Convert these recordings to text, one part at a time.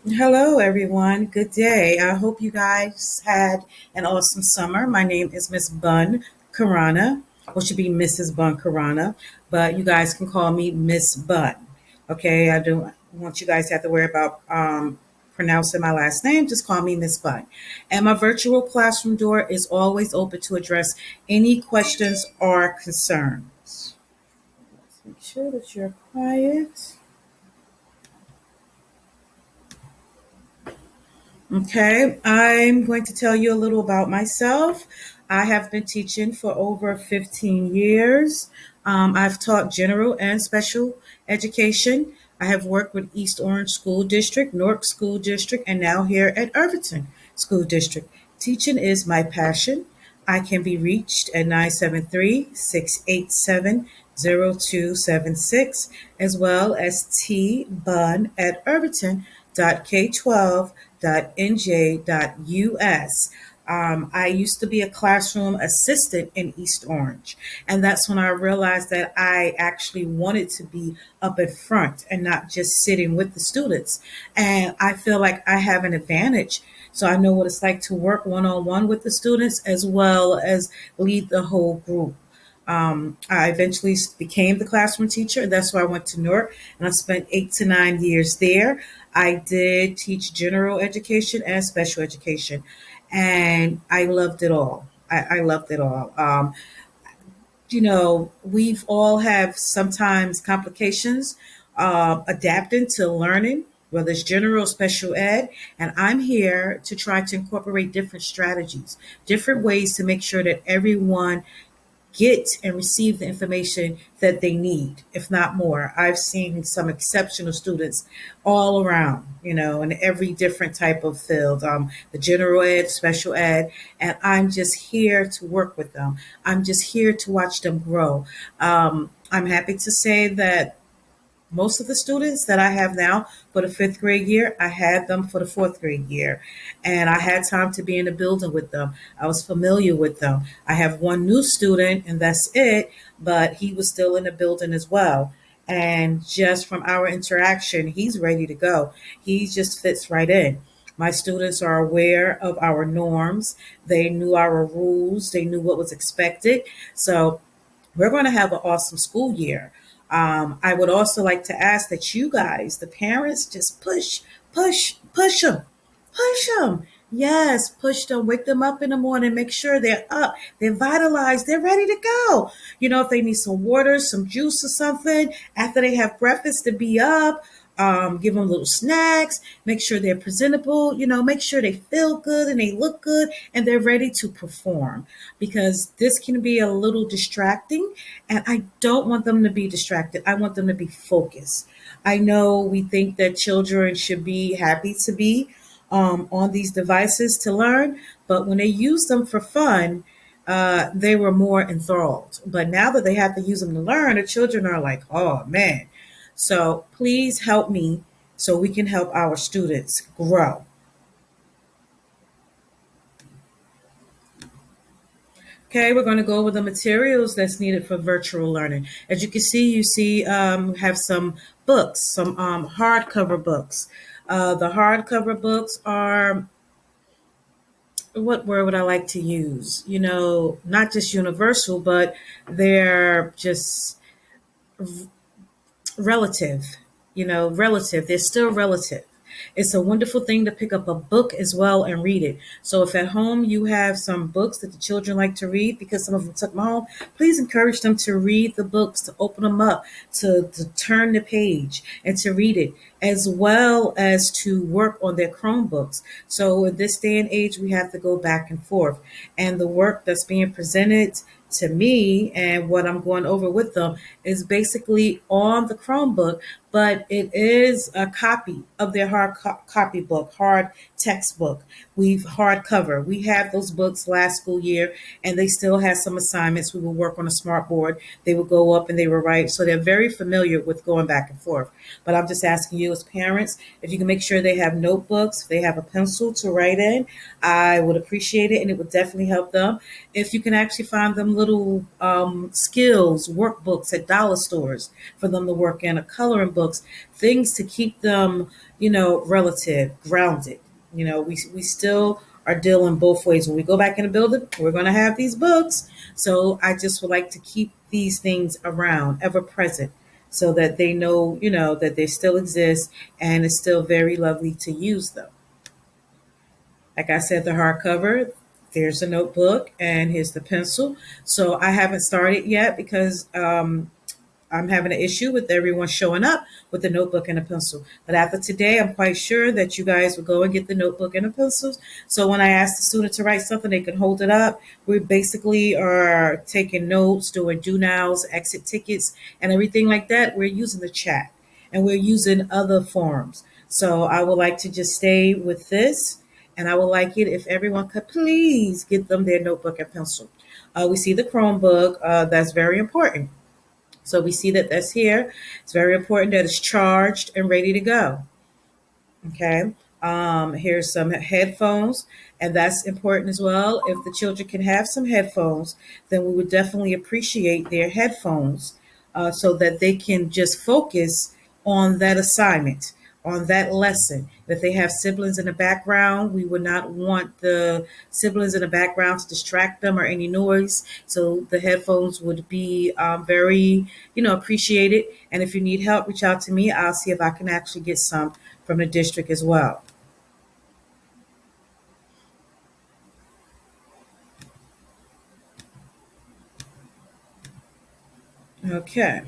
Hello, everyone. Good day. I hope you guys had an awesome summer. My name is Ms.Bunn Karana, or should be Mrs. Bunn Karana, but you guys can call me Miss Bunn. Okay, I don't want you guys to have to worry about pronouncing my last name. Just call me Miss Bunn. And my virtual classroom door is always open to address any questions or concerns. Let's make sure that you're quiet. Okay, I'm going to tell you a little about myself. I have been teaching for over 15 years. I've taught general and special education. I have worked with East Orange School District, Newark School District, and now here at Irvington School District. Teaching is my passion. I can be reached at 973-687-0276, as well as tbun at irvington.k12.nj.us. I used to be a classroom assistant in East Orange, and that's when I realized that I actually wanted to be up in front and not just sitting with the students. And I feel like I have an advantage. So I know what it's like to work one on one with the students as well as lead the whole group. I eventually became the classroom teacher. That's why I went to Newark, and I spent 8 to 9 years there. I did teach general education and special education, and I loved it all. I loved it all. We've all have sometimes complications adapting to learning, whether it's general or special ed. And I'm here to try to incorporate different strategies, different ways to make sure that everyone get and receive the information that they need, if not more. I've seen some exceptional students all around, in every different type of field, the general ed, special ed, and I'm just here to work with them. I'm just here to watch them grow. I'm happy to say that most of the students that I have now for the fifth grade year, I had them for the fourth grade year. And I had time to be in the building with them. I was familiar with them. I have one new student, and that's it, but he was still in the building as well. And just from our interaction, he's ready to go. He just fits right in. My students are aware of our norms. They knew our rules. They knew what was expected. So we're going to have an awesome school year. I would also like to ask that you guys, the parents, just push them, push them. Yes, push them, wake them up in the morning, make sure they're up, they're vitalized, they're ready to go. If they need some water, some juice or something after they have breakfast to be up, give them little snacks, make sure they're presentable, make sure they feel good and they look good and they're ready to perform because this can be a little distracting and I don't want them to be distracted. I want them to be focused. I know we think that children should be happy to be on these devices to learn, but when they use them for fun, they were more enthralled. But now that they have to use them to learn, the children are like, oh man. So please help me so we can help our students grow. Okay, we're going to go over the materials that's needed for virtual learning. As you can see, have some books, some hardcover books. The hardcover books are, what word would I like to use? Not just universal, but they're just relative, relative. They're still relative. It's a wonderful thing to pick up a book as well and read it. So if at home you have some books that the children like to read because some of them took them home, please encourage them to read the books, to open them up, to turn the page and to read it, as well as to work on their Chromebooks. So in this day and age, we have to go back and forth. And the work that's being presented to me and what I'm going over with them is basically on the Chromebook, but it is a copy of their copy book, hard textbook. We've hardcover. We had those books last school year, and they still had some assignments. We would work on a smart board. They would go up and they would write. So they're very familiar with going back and forth. But I'm just asking you as parents, if you can make sure they have notebooks, if they have a pencil to write in, I would appreciate it, and it would definitely help them. If you can actually find them little skills workbooks at dollar stores for them to work in, or coloring books, things to keep them, relative, grounded. We still are dealing both ways. When we go back in the building, we're going to have these books. So I just would like to keep these things around, ever present, so that they know, that they still exist and it's still very lovely to use them. Like I said, the hardcover, there's a notebook and here's the pencil. So I haven't started yet because I'm having an issue with everyone showing up with the notebook and a pencil. But after today, I'm quite sure that you guys will go and get the notebook and the pencils. So when I ask the student to write something, they can hold it up. We basically are taking notes, doing do nows, exit tickets, and everything like that. We're using the chat and we're using other forms. So I would like to just stay with this. And I would like it if everyone could please get them their notebook and pencil. We see the Chromebook. That's very important. So we see that that's here. It's very important that it's charged and ready to go. Okay. Here's some headphones, and that's important as well. If the children can have some headphones, then we would definitely appreciate their headphones so that they can just focus on that assignment, on that lesson. If they have siblings in the background, we would not want the siblings in the background to distract them or any noise. So the headphones would be very, appreciated. And if you need help, reach out to me. I'll see if I can actually get some from the district as well. Okay.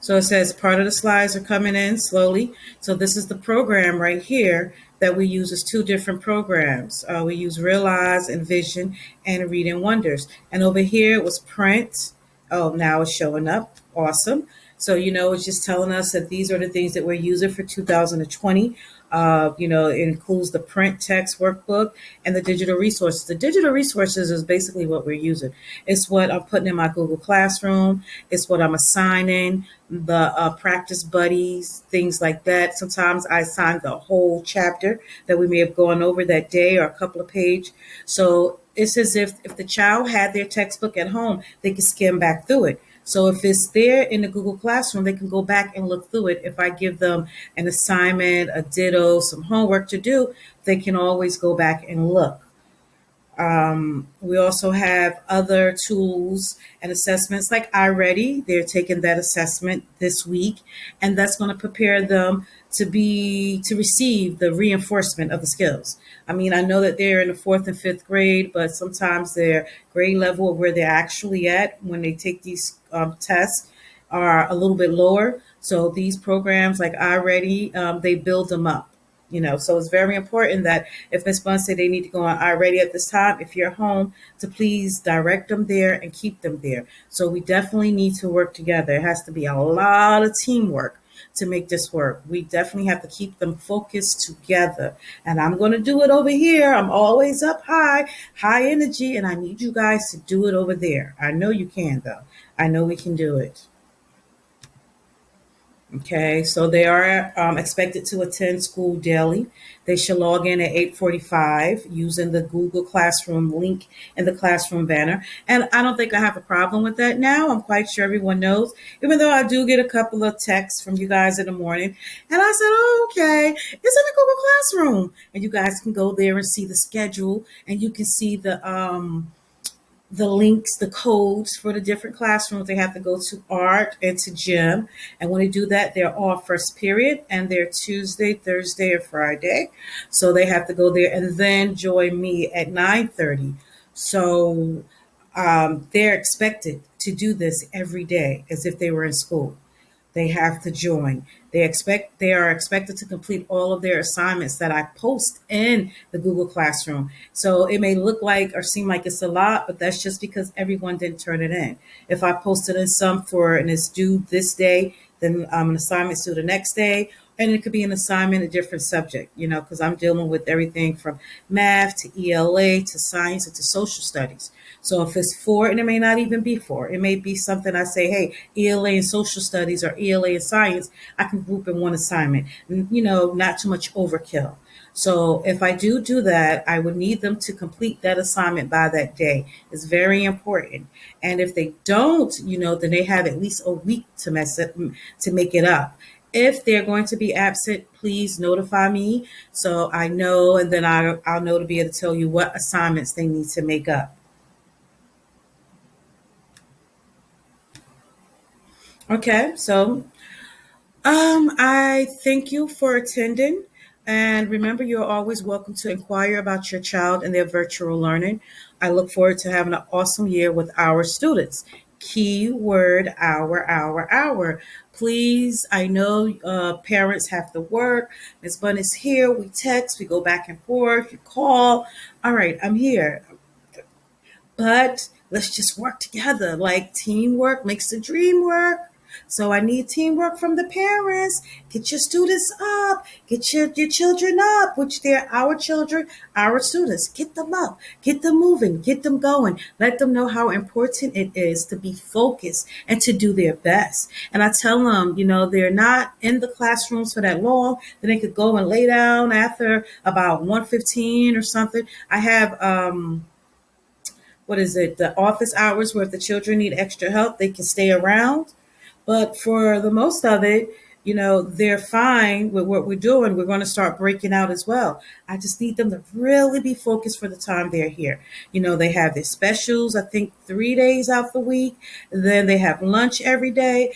So it says part of the slides are coming in slowly. So this is the program right here that we use as two different programs. We use Realize and Vision and Reading Wonders. And over here it was print. Oh, now it's showing up. Awesome. So, it's just telling us that these are the things that we're using for 2020. It includes the print text workbook and the digital resources. The digital resources is basically what we're using. It's what I'm putting in my Google Classroom. It's what I'm assigning, the practice buddies, things like that. Sometimes I assign the whole chapter that we may have gone over that day or a couple of pages. So it's as if the child had their textbook at home, they can skim back through it. So if it's there in the Google Classroom, they can go back and look through it. If I give them an assignment, a ditto, some homework to do, they can always go back and look. We also have other tools and assessments like iReady. They're taking that assessment this week, and that's going to prepare them to receive the reinforcement of the skills. I mean, I know that they're in the fourth and fifth grade, but sometimes their grade level of where they're actually at when they take these tests are a little bit lower. So these programs like iReady, they build them up. So it's very important that if Ms.Bunn said they need to go on iReady at this time, if you're home, to please direct them there and keep them there. So we definitely need to work together. It has to be a lot of teamwork to make this work. We definitely have to keep them focused together. And I'm going to do it over here. I'm always up high energy, and I need you guys to do it over there. I know you can, though. I know we can do it. Okay, so they are expected to attend school daily. They should log in at 8:45 using the Google Classroom link in the classroom banner. And I don't think I have a problem with that now. I'm quite sure everyone knows, even though I do get a couple of texts from you guys in the morning. And I said, oh, okay, it's in the Google Classroom. And you guys can go there and see the schedule, and you can see the links, the codes for the different classrooms. They have to go to art and to gym. And when they do that, they're all first period and they're Tuesday, Thursday, or Friday. So they have to go there and then join me at 9:30. So they're expected to do this every day as if they were in school. They have to join. They are expected to complete all of their assignments that I post in the Google Classroom. So it may look like or seem like it's a lot, but that's just because everyone didn't turn it in. If I posted in some and it's due this day, then an assignment's due the next day, And it could be an assignment, a different subject, because I'm dealing with everything from math to ELA to science and to social studies. So if it's four, and it may not even be four, it may be something I say, hey, ELA and social studies or ELA and science, I can group in one assignment, not too much overkill. So if I do that, I would need them to complete that assignment by that day. It's very important. And if they don't, then they have at least a week to make it up. If they're going to be absent, please notify me so I know, and then I'll know to be able to tell you what assignments they need to make up. Okay, so I thank you for attending. And remember, you're always welcome to inquire about your child and their virtual learning. I look forward to having an awesome year with our students. Keyword our. Please, I know parents have to work. Ms.Bunn is here. We text, we go back and forth, you call. All right, I'm here. But let's just work together. Like teamwork makes the dream work. So I need teamwork from the parents. Get your students up. Get your children up, which they're our children, our students. Get them up. Get them moving. Get them going. Let them know how important it is to be focused and to do their best. And I tell them, they're not in the classrooms for that long. Then they could go and lay down after about 1:15 or something. I have what is it, the office hours where if the children need extra help, they can stay around. But for the most of it, they're fine with what we're doing. We're going to start breaking out as well. I just need them to really be focused for the time they're here. They have their specials, I think 3 days out the week. Then they have lunch every day.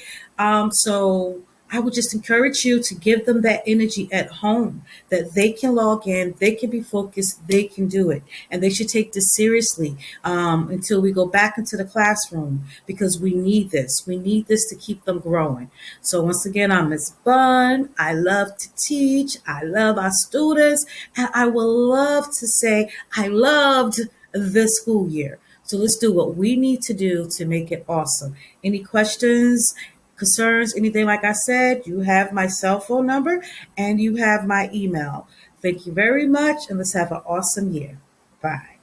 So I would just encourage you to give them that energy at home that they can log in, they can be focused, they can do it. And they should take this seriously until we go back into the classroom because we need this. We need this to keep them growing. So, once again, I'm Ms. Bunn. I love to teach, I love our students, and I would love to say I loved this school year. So, let's do what we need to do to make it awesome. Any questions? Concerns, anything like I said, you have my cell phone number and you have my email. Thank you very much, and let's have an awesome year. Bye.